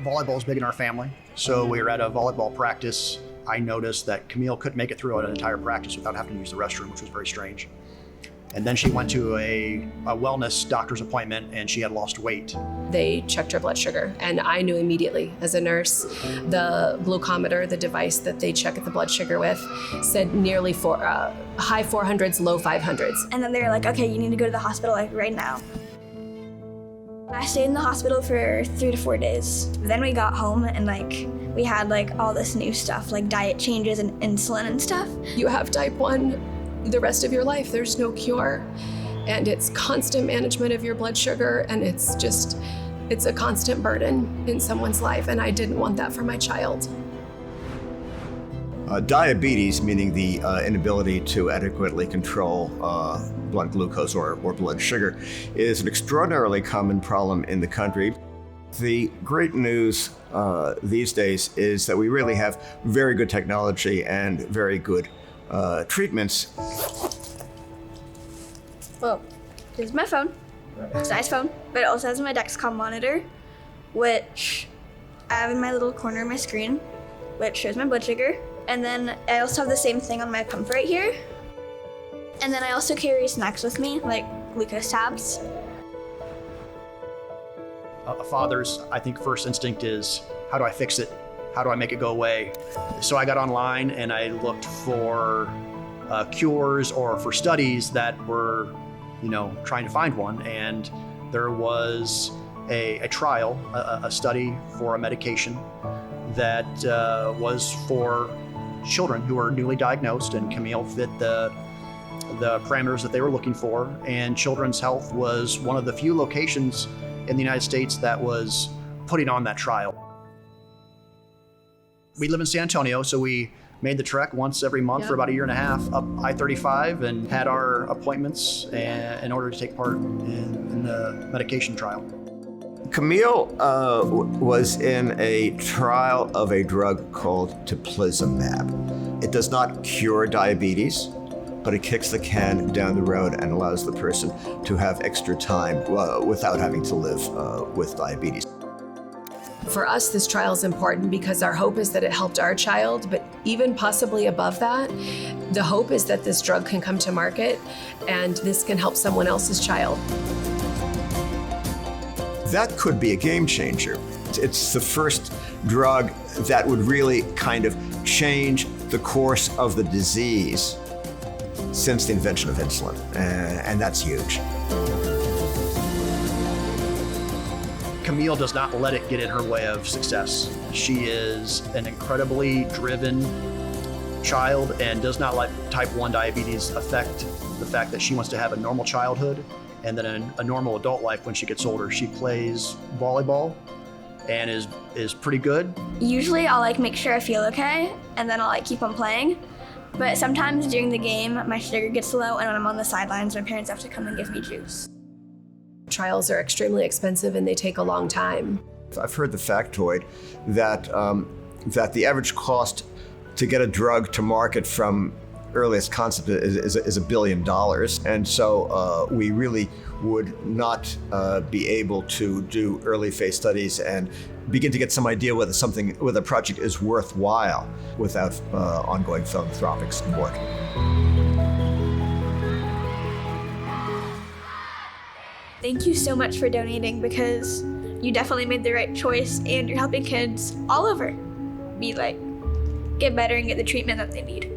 Volleyball is big in our family, so we were at a volleyball practice. I noticed that Camille couldn't make it through an entire practice without having to use the restroom, which was very strange. And then she went to a wellness doctor's appointment and she had lost weight. They checked her blood sugar, and I knew immediately as a nurse, the glucometer, the device that they check the blood sugar with, said nearly high 400s, low 500s. And then they were like, okay, you need to go to the hospital like right now. I stayed in the hospital for 3 to 4 days. Then we got home and we had all this new stuff, like diet changes and insulin and stuff. You have type 1 the rest of your life. There's no cure. And it's constant management of your blood sugar, and it's a constant burden in someone's life, and I didn't want that for my child. Diabetes, meaning the inability to adequately control blood glucose or blood sugar, is an extraordinarily common problem in the country. The great news these days is that we really have very good technology and very good treatments. Well, this is my phone. It's a nice phone, but it also has my Dexcom monitor, which I have in my little corner of my screen, which shows my blood sugar. And then I also have the same thing on my pump right here. And then I also carry snacks with me, like glucose tabs. A father's, I think, first instinct is, how do I fix it? How do I make it go away? So I got online and I looked for cures or for studies that were, trying to find one. And there was a trial, a study for a medication that was for children who were newly diagnosed, and Camille fit the parameters that they were looking for. And Children's Health was one of the few locations in the United States that was putting on that trial. We live in San Antonio, so we made the trek once every month for about a year and a half up I-35 and had our appointments in order to take part in the medication trial. Camille was in a trial of a drug called teplizumab. It does not cure diabetes, but it kicks the can down the road and allows the person to have extra time without having to live with diabetes. For us, this trial is important because our hope is that it helped our child, but even possibly above that, the hope is that this drug can come to market and this can help someone else's child. That could be a game changer. It's the first drug that would really kind of change the course of the disease since the invention of insulin, and that's huge. Camille does not let it get in her way of success. She is an incredibly driven child and does not let type 1 diabetes affect the fact that she wants to have a normal childhood and then a normal adult life when she gets older. She plays volleyball and is pretty good. Usually I'll make sure I feel okay, and then I'll keep on playing. But sometimes during the game, my sugar gets low, and when I'm on the sidelines, my parents have to come and give me juice. Trials are extremely expensive and they take a long time. I've heard the factoid that that the average cost to get a drug to market from earliest concept is $1 billion, and so we really would not be able to do early phase studies and begin to get some idea whether a project is worthwhile without ongoing philanthropic support. Thank you so much for donating, because you definitely made the right choice, and you're helping kids all over get better and get the treatment that they need.